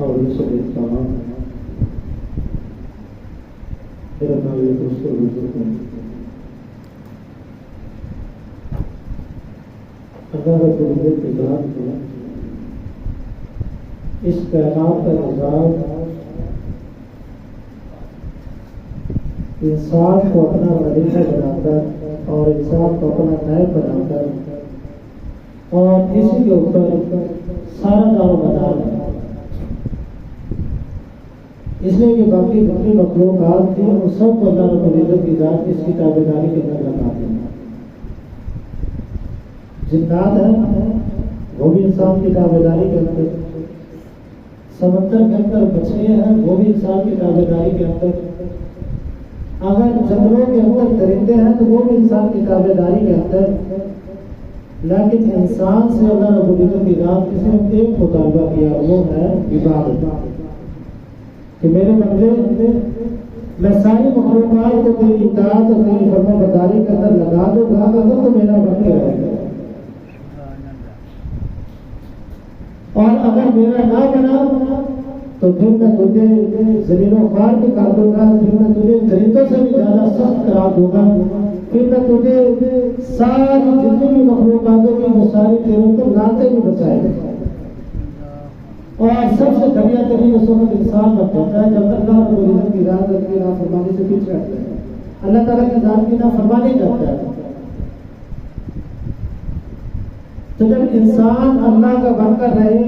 और तमाम मेरा नाम ये दोस्तों अल्लाह रब्बुल इज्जत की जात है। इस कायनात का निज़ाम इंसान को अपना मरीज़ बनाकर और इंसान को अपना नायब बनाकर और इसी के ऊपर सारा दारोमदार है। इसलिए कि बाकी जितनी मखलूक़ात थी उन सब को अल्लाह रब्बुल इज्जत की जात इसकी ताबेदारी के अंदर लगाते हैं। जिन्नात है वो भी इंसान की ताबेदारी के अंदर, समंदर के अंदर मछलियाँ हैं वो भी इंसान की ताबेदारी के अंदर, अगर जंगलों के अंदर दरिंदे हैं तो वो भी इंसान की ताबेदारी के अंदर। लेकिन इंसान से अल्लाह रब्बुल इज्जत की जात ने सिर्फ एक मुतालबा किया, वो है इबादत, कि मेरे बंदे मैं सारी मखलूक़ात को तेरी इताअत और तेरी फरमाबरदारी के अंदर लगा दूंगा अगर तो मेरा बन के रहेगा, और अगर मेरा ना बना तो फिर मैं तुझे ज़मीनों ख्वार भी कर दूंगा, फिर मैं तुझे दरिंदों से भी ज़्यादा सख्त करा दूंगा, फिर मैं तुझे सारी जितनी भी मखलूक़ातों की वो सारी तेरे ऊपर लाते भी बचाएगा। और सबसे घटिया तरीन उस वक्त इंसान बन जाता है जब अल्लाह रब्बुल इज्जत की जात की नाफरमानी से पीछे हटता है, अल्लाह ताला की जात की नाफरमानी करता है। तो जब इंसान अल्लाह का बनकर रहे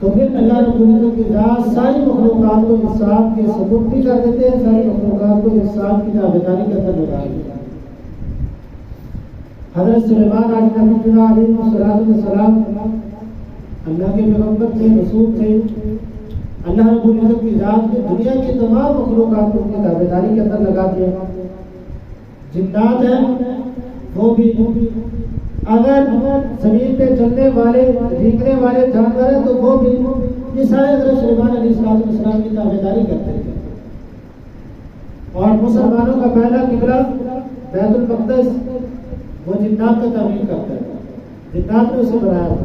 तो फिर अल्लाह रब्बुल इज्जत की जात सारी मखलूक़ात को इंसान के सुपुर्द कर देते हैं, सारी मखलूक़ात को इंसान की ताबेदारी के अंदर लगा देते हैं। हज़रत सुलेमान अलैहिस्सलाम अल्लाह के पैगंबर थे, रसूल थे। अल्लाह रब्बुल इज्जत की जात ने दुनिया की तमाम मखलूक़ात को उनकी ताबेदारी के अंदर लगा दिया। जिन्नात हैं वो भी, अगर जमीन पे चलने वाले भीगने वाले जानवर हैं तो वो भी ये सारे हज़रत सुलेमान अलैहिस्सलाम की ताबेदारी करते थे। और मुसलमानों का पहला किबला बैतुल मक़दस वो जिन्नात का तामीर करता है, जिन्नात ने उसे बनाया था।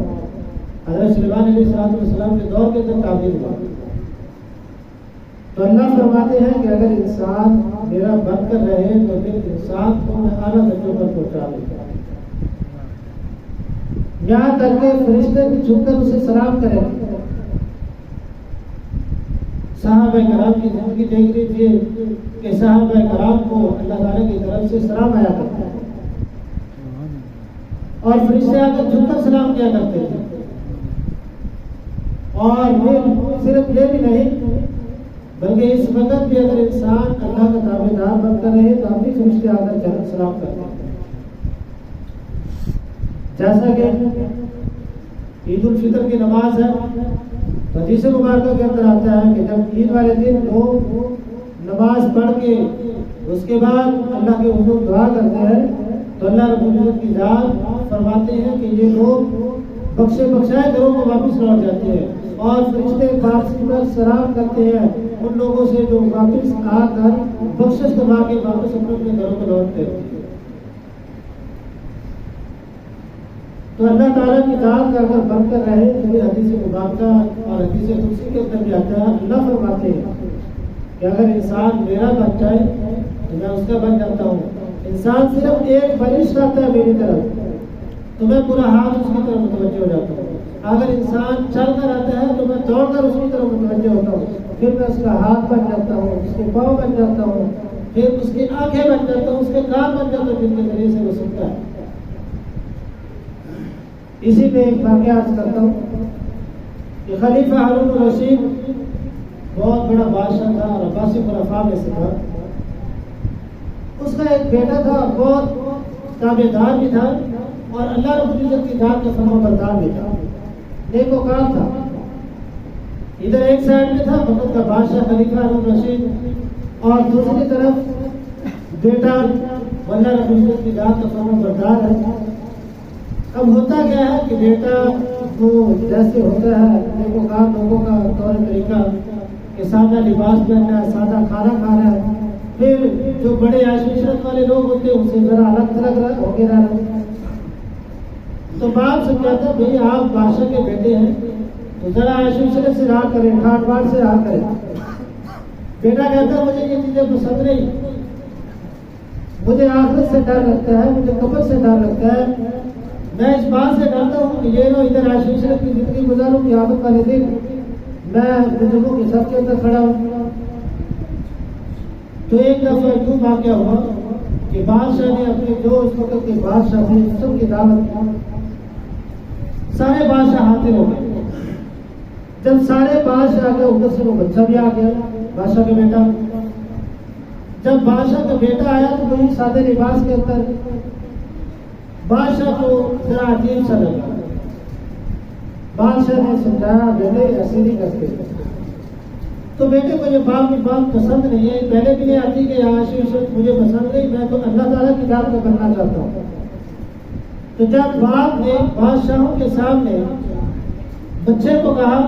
हज़रत सुलेमान अलैहिस्सलाम के दौर के अंदर तामीर हुआ। तो अल्लाह फरमाते हैं कि अगर इंसान मेरा बनकर रहे तो फिर इंसान को मैं आला दर्जों पर पहुंचा दूंगा, यहाँ तक के फरिश्ते भी झुककर उसे सलाम करेंगे। सहाबा कराम की जिंदगी देख लीजिए कि सहाबा कराम को अल्लाह ताला की तरफ से सलाम आया करता है और फरिश्ते आकर झुककर सलाम किया करते थे। और फिर सिर्फ ये भी नहीं बल्कि इस वक्त भी अगर इंसान अल्लाह का ताबेदार बनकर रहे तो अपनी फरिश्ते आकर जन्नत सलाम करते हैं। जैसा कि ईद उल फितर की नमाज है तो हदीस मुबारक के अंदर आता है कि जब ईद वाले दिन लोग नमाज पढ़ के उसके बाद अल्लाह के हुजूर दुआ करते हैं तो अल्लाह रब्बुल इज्जत की जात फरमाते हैं कि ये लोग बख्शे बख्शाए घरों को वापस लौट जाते हैं और फरिश्ते वापसी पर सलाम करते हैं उन लोगों से जो वापस आकर बख्शिश करवा के वापस अपने घरों को लौटते हैं। तो अल्लाह ताला की जात का अगर बनकर रहे तो फिर हदीस मुबारक और हदीस कुदसी के अंदर भी आता है, अल्लाह फरमाते हैं कि अगर इंसान मेरा बन जाए तो मैं उसका बन जाता हूँ। इंसान सिर्फ एक बलिश करता है मेरी तरफ तो मैं पूरा हाथ उसकी तरफ मुतवज्जह हो जाता हूँ। अगर इंसान चल कर आता है तो मैं दौड़ कर उसकी तरफ मुतवज्जह होता हूँ, फिर मैं उसका हाथ बन जाता हूँ, उसके पाँव बन जाता हूँ, फिर उसकी आंखें बन जाती हैं, उसके कान बन जाते हैं, जिनके जरिए से वो सुनता है। इसी में एक वाक़या अर्ज करता हूँ कि खलीफा हारून रशीद बहुत बड़ा बादशाह था और अब्बासी खुलफा में से था। उसका एक बेटा था, बहुत ताबेदार भी था और अल्लाह रब्बुल इज्जत की जात का फरमाबरदार भी था, नेकोकार था। इधर एक साइड में था वक्त का बादशाह खलीफा हारून रशीद और दूसरी तरफ बेटा अल्लाह रब्बुल इज्जत की जात का फरमाबरदार है। अब होता क्या है कि बेटा वो जैसे होता है नेकोकार लोगों का तौर तरीका कि सादा लिबास पहन रहा है, सादा खाना खा रहा है, फिर जो बड़े आशीर्वाद वाले लोग होते हैं उनसे जरा अलग थलग हो गया रहा है। तो बाप से कहता भाई आप बादशाह के बेटे हैं तो जरा आशीर्वाद से रहा करें, ठाट बाट से रहा करें। बेटा कहता मुझे ये चीजें पसंद नहीं, मुझे आखिरत से डर लगता है, मुझे कब्र से डर लगता है। मैं इस बात से डरता हूँ कि ये लो इधर आशीर्वाद की जिंदगी गुजारूं कि आदत वाले दिन मैं बुजुर्गों के सब के अंदर खड़ा हूँ। तो एक दफा यूं वाक़या हुआ कि बादशाह ने अपने जो उस वक्त के बादशाह थे सबकी दावत, सारे बादशाह हाजिर हो गए। जब सारे बादशाह आ गए उधर से वो बच्चा भी आ गया, बादशाह का बेटा। जब बादशाह का बेटा आया तो वही सादे लिबास के अंदर बादशाह को जरा अजीब सा लगा। बादशाह ने समझाया बेटे ऐसे नहीं करते, तो बेटे को ये बात पसंद नहीं है, पहले भी नहीं आती कि आशीर्वाद मुझे पसंद नहीं, मैं तो अल्लाह ताला की जात को बनना चाहता हूँ। तो जब बाप ने बादशाहों के सामने बच्चे को कहा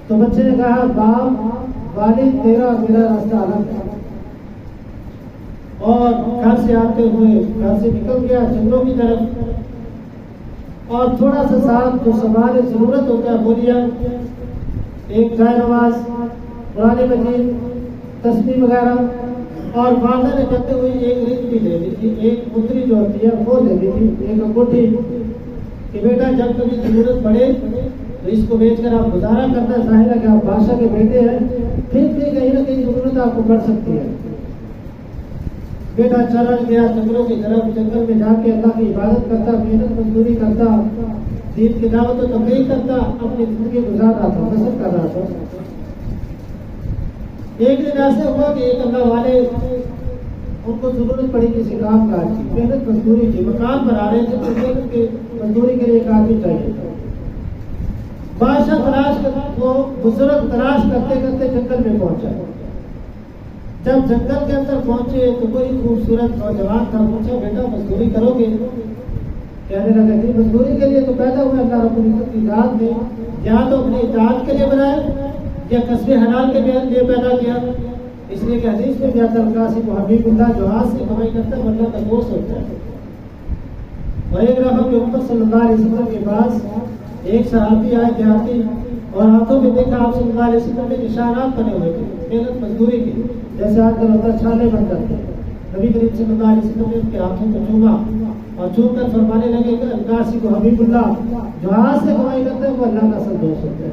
तो बच्चे ने कहा बाप वालिद तेरा मेरा रास्ता अलग है, और घर से आते हुए घर से निकल गया जंगलों की तरफ, और थोड़ा सा साथ जो सामान जरूरत होता है वो लिया, एक जाय नमाज, कुरान मजीद, तस्बीह वगैरह, और वादा ने करते हुए एक रिंग भी ले ली थी, एक मुद्री जो होती है वो ले ली थी, एक अंगूठी कि बेटा जब कभी जरूरत पड़े तो इसको बेचकर आप गुजारा करना। जाहिर है कि आप बादशाह के बेटे हैं, फिर भी कहीं ना कहीं जरूरत आपको पड़ सकती है। बेटा चला गया जंगलों की तरफ, जंगल में जाके अल्लाह की इबादत करता, मेहनत मजदूरी करता, दीन की दावत और तबलीग करता, अपनी जिंदगी गुजार रहा था, बसर कर रहा था। एक दिन ऐसे हुआ कि एक अल्लाह वाले उनको जरूरत पड़ी किसी काम काज की, मेहनत मजदूरी की, मकान बना रहे थे तो मेहनत की मजदूरी के लिए एक आदमी चाहिए था। बादशाह तलाश कर वो बुजुर्ग तलाश करते करते जंगल में पहुंचा। जब जंगल के अंदर पहुंचे तो कोई खूबसूरत नौजवान था, पूछा बेटा मजदूरी करोगे? कहने लगा कि मजदूरी के लिए तो पैदा हुए अल्लाह रब्बुल इज्जत की जात में, या तो अपनी इताअत के लिए बनाए या कस्बे हलाल के लिए पैदा किया। इसलिए कि हदीस में भी आता है कासिम हबीबुल्लाह जो हाथ से कमाई करता है अल्लाह का दोस्त होता है। और एक दफा मोहम्मद सल्लल्लाहु अलैहि वसल्लम के पास एक सहाबी आए देहाती, और हाथों में देखा आप सल्लल्लाहु अलैहि वसल्लम के निशानात बने हुए थे मेहनत मजदूरी के, जैसे आजकल होता छाले बन जाते हैं। नबी करीम सल्लल्लाहु अलैहि वसल्लम ने उनके हाथों को चूमा और चूम कर फरमाने लगे कि कासिम हबीबुल्लाह जो हाथ से कमाई करते हैं वो अल्लाह का असल दोस्त होता है,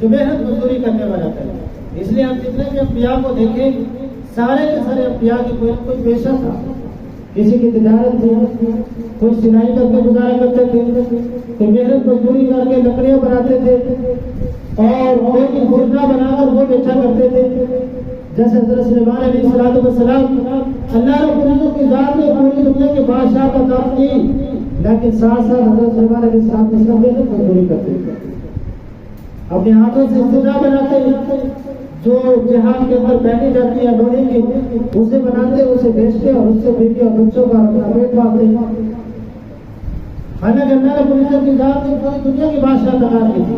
जो मेहनत मजदूरी करने वाला था। इसलिए हम जितने भी अंबिया को देखें, सारे के सारे अंबिया की कोई कोई पेशा था, किसी की तिजारत थी, कोई सिलाई करके गुजारा करते थे, कोई मेहनत मजदूरी करके लकड़ियां बनाते थे, और कोई जिंदा बनाकर वो बेचा करते थे। जैसे हज़रत सुलेमान अलैहिस्सलाम अल्लाह रब्बुल इज्जत की जात ने पूरी दुनिया के बादशाह का काम की, लेकिन साथ साथ हज़रत सुलेमान अलैहिस्सलाम मेहनत मजदूरी करते थे, अपने हाथों से जिंदा बनाते, जो जिहाद के अंदर पहनी जाती है लोहे की, उसे बनाते, उसे बेचते और उससे बीवी और बच्चों का अपना पेट पालते। हालांकि अल्लाह रब्बुल इज्जत की जात ने पूरी दुनिया की बादशाह तैयार की थी।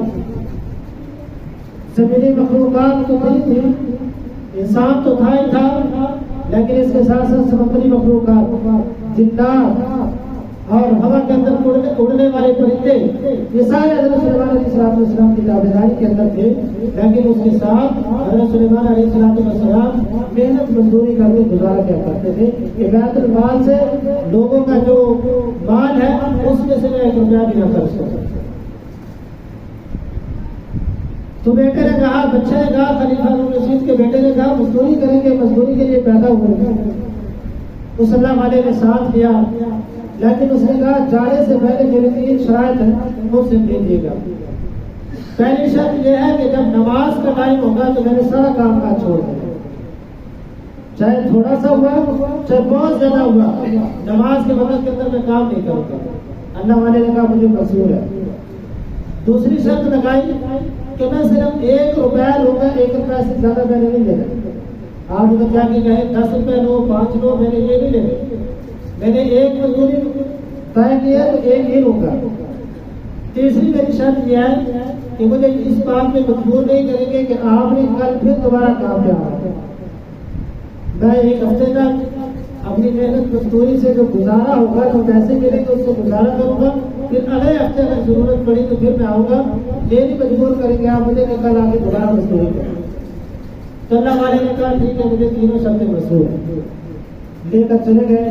ज़मीनी मखलूकात तो थी, इंसान तो था ही था, लेकिन इसके साथ साथ समुद्री मखलूकात, जिन्नात और हवा के अंदर उड़ने वाले परिंदे, ये सारे हज़रत सुलेमान अलैहिस्सलाम की ताबेदारी के अंदर थे। लेकिन उसके साथ हज़रत सुलेमान अलैहिस्सलाम मेहनत मजदूरी करके गुजारा क्या करते थे कि बैतुल माल से लोगों का जो माल है उसमें से मैं 1 रुपया भी न खर्च कर सकता। तो बेटे ने कहा, बच्चे ने कहा, खलीफा हारून रशीद के बेटे ने कहा मजदूरी करेंगे, मजदूरी के लिए पैदा हुए। उस अल्लाह वाले ने साथ दिया, लेकिन उसने कहा जाने से पहले मेरी 3 शराइत है, मुझसे लीजिएगा। पहली शर्त यह है कि जब नमाज का टाइम होगा तो मैंने सारा काम काज छोड़ दिया, चाहे थोड़ा सा हुआ चाहे बहुत ज्यादा हुआ, नमाज के वक्त के अंदर मैं काम नहीं करूंगा। अल्लाह वाले ने कहा मुझे मंजूर है। दूसरी शर्त लगाई कि मैं सिर्फ 1 रुपया लूंगा, 1 रुपया से ज्यादा मैंने नहीं लेना। आप उधर जाके कहे 10 रुपये लो, 5 लो, मैंने ये नहीं लेना। मैंने एक मजदूरी तय किया तो 1 ही लूंगा। तीसरी मेरी शर्त यह है कि मुझे इस बात में मजबूर नहीं करेंगे कि आपने कल फिर दोबारा काम पे आना। मैं 1 हफ्ते तक अपनी मेहनत मजदूरी से जो गुजारा होगा, जो पैसे मिलेंगे उसको गुजारा करूंगा, फिर अगले हफ्ते अगर जरूरत पड़ी तो फिर मैं आऊंगा। ये नहीं मजबूर करेंगे आप मुझे कि कल आके दोबारा मजदूरी करें। तो अल्लाह वाले ने कहा ठीक है, मुझे तीनों शर्तें मंजूर है। लेकर चले गए।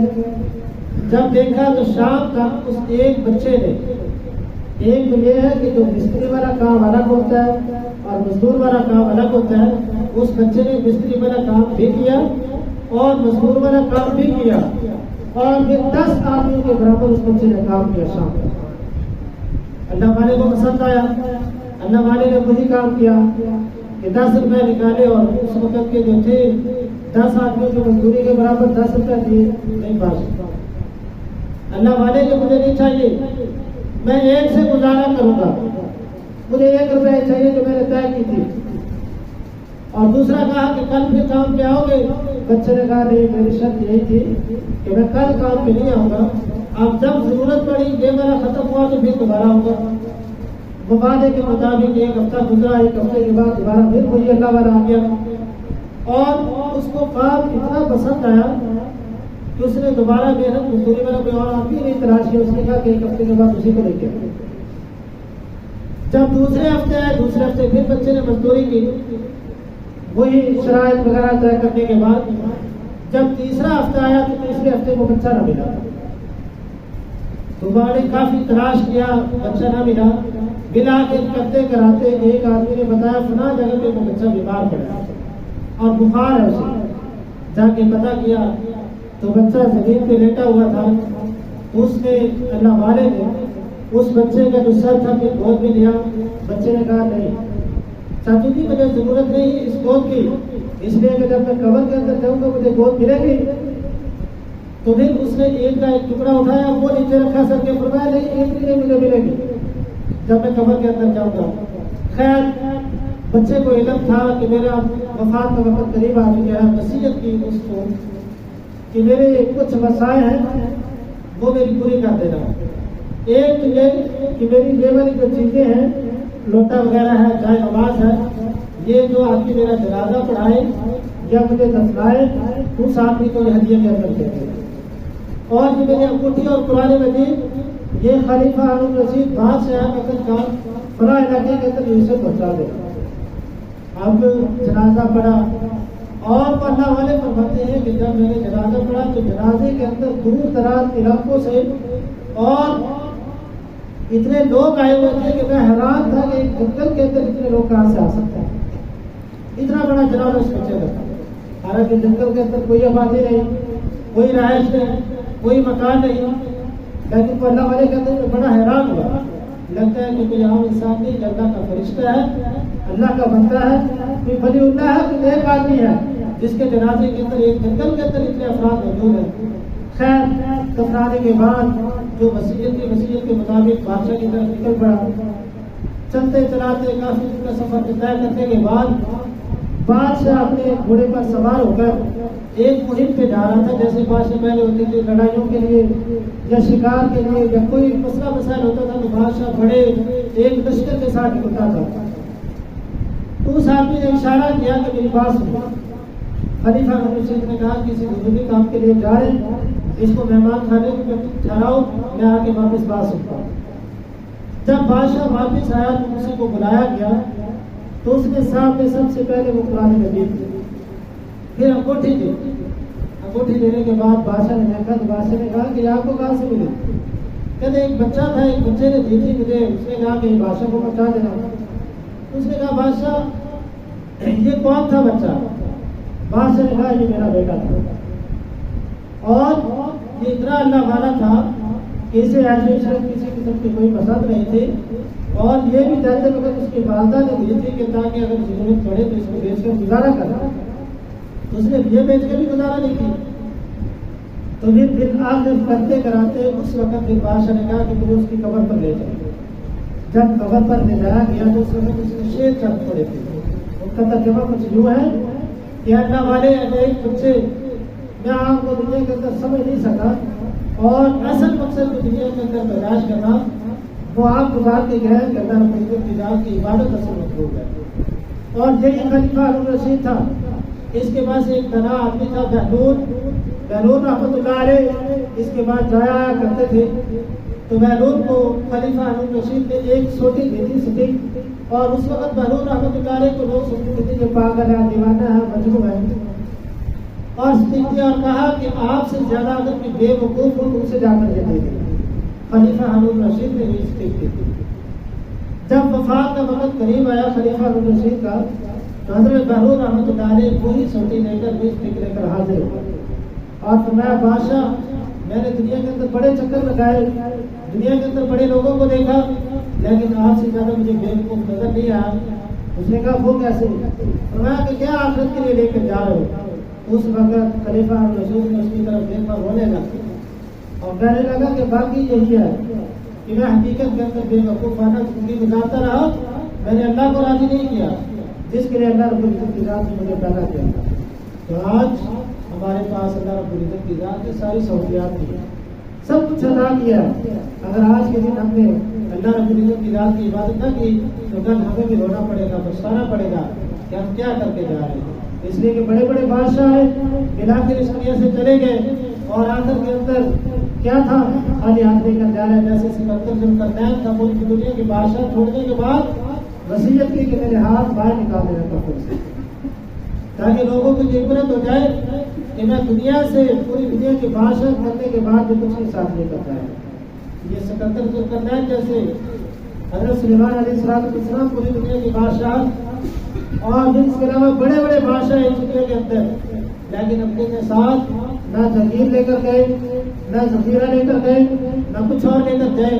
जब देखा तो शाम तक उस एक बच्चे ने, एक तो ये है कि जो मिस्त्री वाला काम अलग होता है और मजदूर वाला काम अलग होता है, उस बच्चे ने मिस्त्री वाला काम भी किया और मजदूर वाला काम भी किया, और फिर 10 आदमियों के बराबर उस बच्चे ने काम किया शाम तक। अल्लाह वाले को पसंद आया। अल्लाह वाले ने वही काम किया कि 10 रुपए निकाले और उस वक्त के जो थे 10 आदमियों की मजदूरी के बराबर 10 रुपए दिए। नहीं पा सकता। अल्लाह वाले के मुझे नहीं चाहिए, मैं 1 से गुजारा करूंगा, मुझे 1 रुपया चाहिए जो मैंने तय की थी। और दूसरा कहा कि कल फिर काम पे आओगे। बच्चे ने कहा नहीं, मेरी शर्त यही थी कि मैं कल काम पे नहीं आऊंगा, अब जब जरूरत पड़ी ये मेरा खत्म हुआ तो फिर दोबारा आऊंगा। वो वादे के मुताबिक 1 हफ्ता गुजरा। 1 हफ्ते के बाद दोबारा फिर वही अल्लाह वाला आ गया और उसको काम इतना पसंद आया कि उसने दोबारा मेहनत मजदूरी वाला कोई और आदमी नहीं तलाश किया। उसने कहा कि 1 हफ्ते के बाद उसी को लेके आए। जब दूसरे हफ्ते आए, दूसरे हफ्ते फिर बच्चे ने मजदूरी की, वही शराइत वगैरह तय करने के बाद जब तीसरा हफ्ता आया तो तीसरे हफ्ते को बच्चा न मिला। दोबारा काफी तलाश किया, बच्चा न मिला। मिला के करते कराते एक आदमी ने बताया फला जगह पे वो बच्चा बीमार पड़ा और बुखार है उसे। जाके पता किया तो बच्चा जमीन पे लेटा हुआ था। उसने अल्लाह वाले ने उस बच्चे का जो सर था फिर गोद में लिया। बच्चे ने कहा नहीं चाचू जी, मुझे जरूरत नहीं इस गोद की, इसलिए कि जब मैं कब्र के अंदर जाऊंगा मुझे गोद मिलेगी। तो फिर उसने एक का एक टुकड़ा उठाया, वो नीचे रखा सर के, फरमाया नहीं एक नहीं मुझे मिलेगी जब मैं कब्र के अंदर जाऊंगा। खैर बच्चे को इल्म था कि मेरा वफात का वक्त करीब आ चुका है। वसीयत की उसको कि मेरे कुछ वसाए हैं वो मेरी पूरी कर देना। एक तो ये कि मेरी ये वाली जो चीजें हैं, लोटा वगैरह है, चाहे नमाज है, ये जो आदमी मेरा जनाजा पढ़ाए या मुझे दफनाए उस आदमी को हदिया के अंदर देंगे। और जो मेरी अंगूठी और पुराने मजीद ये खलीफा हारून रशीद बादशाह मक्का का फला इलाके के अंदर यूं से पहुंचा दे। अब जनाजा पड़ा और अल्लाह वाले फरमाते हैं कि जब मैंने जनाजा पढ़ा तो जनाजे के अंदर दूर दराज इलाकों से और इतने लोग आए हुए थे कि मैं हैरान था कि एक जंगल के अंदर इतने लोग कहां से आ सकते हैं। इतना बड़ा जनाजा उस बच्चे का था। हालांकि जंगल के अंदर कोई आबादी नहीं, कोई रहायश नहीं, कोई मकान नहीं, लेकिन वो अल्लाह वाले कहते हैं बड़ा हैरान हुआ। लगता है कि कोई आम इंसान नहीं, अल्लाह का फरिश्ता है, अल्लाह का बंदा है, कोई वलीउल्लाह है, कोई नेक आदमी है जिसके जनाजे के अंदर एक जंगल के अंदर इतने अफराद मौजूद हैं। खैर दफनाने के बाद जो वसीयत के मुताबिक बादशाह की तरफ निकल पड़ा। चलते चलाते काफी दिन का सफर तय करने के बाद बादशाह अपने घोड़े पर सवार होकर एक मुहिम पे जा रहा था। जैसे बादशाह पहले होती थी लड़ाइयों के लिए या शिकार के लिए या कोई मसला मसाइल होता था तो बादशाह बड़े एक लश्कर के साथ निकलता था। तो उस आदमी ने इशारा किया कि मेरी बात सुनो। खलीफा हारून रशीद ने कहा किसी जरूरी काम के लिए जा रहे, इसको मेहमान खाने में ठहराओ, मैं आके वापस बात सुनता हूँ। जब बादशाह वापस आया तो उसी को बुलाया गया तो उसने सामने सबसे पहले वो कुरान मजीद दी, फिर अंगूठी दी। अंगूठी देने के बाद बादशाह ने देखा तो बादशाह ने कहा कि आपको कहाँ से मिली? कहते एक बच्चा था, एक बच्चे ने दी थी मुझे, उसने कहा कि बादशाह को पहुंचा देना। उसने कहा बादशाह ये कौन था बच्चा? बादशाह ने कहा ये मेरा बेटा था और ये इतना अल्लाह वाला था कि इसे ऐसे किसी किस्म की कोई पसंद नहीं थी और ये भी चाहते वक्त उसकी वालदा ने दी थी कि ताकि अगर जरूरत पड़े तो इसको बेचकर गुजारा करना। तो उसने ये बेच कर भी गुजारा नहीं की। तो फिर आखिर करते कराते उस वक्त फिर बादशाह ने कहा कि मुझे उसकी कब्र पर ले जाओ। जब कब्र पर ले जाया गया तो उस वक्त उसके शेर चढ़ पड़े थे। उनका तर्जुमा कुछ यूँ है कि अल्लाह वाले एक बच्चे मैं आपको दुनिया के अंदर समझ नहीं सका और असल मकसद को दुनिया के अंदर बर्दाश्त करना वो आप गुजार के गए कि अल्लाह की इबादत असल मकरूब है। और यही खलीफा हारून रशीद था। इसके पास एक बना आदमी था बहलून रहमतुल्लाह अलैह, इसके बाद जाया आया करते थे। तो बहलून को खलीफा हारून रशीद ने एक सोटी दी थी स्टिक और उस वक्त बहलून रहमतुल्लाह अलैह को लोग सुनते थे कि पागल है, दीवाना है, मजनून है और स्टिक दिया और कहा कि आपसे ज्यादा अगर कोई बेवकूफ हो तो उसे जाकर ये दे दें। खलीफा हारून रशीद ने भी स्टिक दी थी। जब वफात का वक्त करीब आया खलीफा हारून रशीद का तो हज़रत बहलून रहमतुल्लाह अलैह वही सोटी लेकर वही स्टिक लेकर हाजिर हुआ और फरमाया बादशाह मैंने दुनिया के अंदर बड़े चक्कर लगाए, दुनिया के अंदर बड़े लोगों को देखा, लेकिन आपसे ज्यादा मुझे बेवकूफ नजर नहीं आया। उसने कहा वो कैसे? फरमाया कि क्या आखिरत के लिए लेकर जा रहे हो? उस वक्त खलीफा हारून रशीद ने उसकी तरफ देखकर रोने लगा और कहने लगा कि बाकी यही है कि मैं हकीकत के अंदर बेवकूफाना जिंदगी गुजारता रहा, मैंने अल्लाह को राजी नहीं किया जिसके लिए अल्लाह रब्बुल इज्जत की जात ने मुझे पैदा किया। तो आज हमारे पास अल्लाह रब्बुल इज्जत की जात ने सारी सहूलियात दी, सब कुछ अदा किया। अगर आज के दिन हमने अल्लाह रब्बुल इज्जत की जात की इबादत न की तो कल हमें भी रोना पड़ेगा, पछताना पड़ेगा कि हम क्या करके जा रहे हैं। इसलिए कि बड़े बड़े बादशाह इलाके इस दुनिया से चले गए और आखिर के अंदर क्या था? खाली हाथ लेकर जा रहे हैं। जैसे सिकंदर जुल्करनैन था, वो दुनिया के बादशाह छोड़ने के बाद वसीयत की कि मेरे हाथ बाहर निकाल देना कफन से, ताकि लोगों को इबरत हो जाए कि मैं दुनिया से पूरी दुनिया के बादशाह करने के बाद भी कुछ नहीं साथ नहीं करता है। ये सिकंदर जुल्करनैन जैसे हज़रत सुलेमान अलैहिस्सलाम पूरी दुनिया के बादशाह और इसके अलावा बड़े बड़े बादशाह इस दुनिया के अंदर, लेकिन अपने साथ ना जगीर लेकर गए, ना जखीरा लेकर गए, ना कुछ और लेकर गए।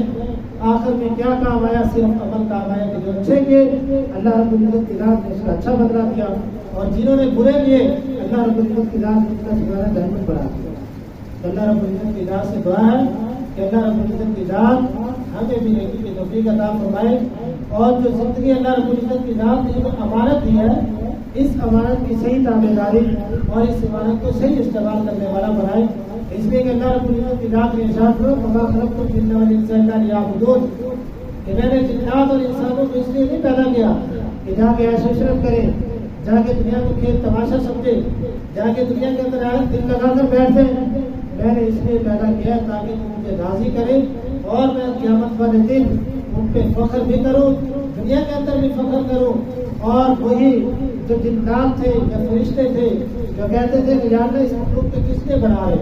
आखिर में क्या काम आया? सिर्फ अमल काम आया कि जो अच्छे किए अल्लाह रब्बुल इज्जत की जात ने उसका अच्छा बदला दिया और जिन्होंने बुरे किए अल्लाह रब्बुल इज्जत की जात ने उसका ठिकाना जहन्नम बढ़ा दिया। तो अल्लाह रब्बुल इज्जत की जात से दुआ है कि अल्लाह रब्बुल इज्जत की जात हमें भी नेकी की तौफीक अता फरमाए और जो जिंदगी अल्लाह रब्बुल इज्जत की जात ने जो अमानत दी है इस अमानत की सही ताबेदारी और इस अमानत को सही इस्तेमाल करने वाला बनाए। इसलिए कि अल्लाह रब्बुल इज्जत की जात ने इरशाद किया वमा खलक़तुल जिन्ना वल इंसा इल्ला लियअबुदून, कि मैंने जिन्नात और इंसानों को इसलिए नहीं पैदा किया कि जाके ऐश इशरत करें, जाके दुनिया को खेल तमाशा समझे, जाके दुनिया के अंदर आए दिल लगाकर बैठे। मैंने इसलिए पैदा किया ताकि तुम मुझे राजी करें और मैं क़यामत वाले दिन उन पे फख्र भी करूं, दुनिया के अंदर भी फख्र करूं। और वही जो जिन्नात थे या फरिश्ते थे जो कहते थे कि यार इस मखलूक को किसने बना रहे,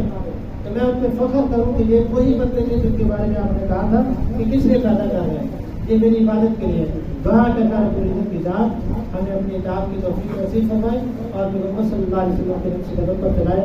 तो मैं उन पे फख्र करूं कि ये वही बंदे थे जिनके बारे में आपने कहा था कि किसने पैदा कर रहे हैं, ये मेरी इबादत के लिए। दुआ करना रब्बुल इज्जत की जात हमें अपनी इताअत की तौफीक नसीब फरमाए और मोहम्मद सल्लल्लाहु अलैहि वसल्लम के नक्श कदम पर चलाए।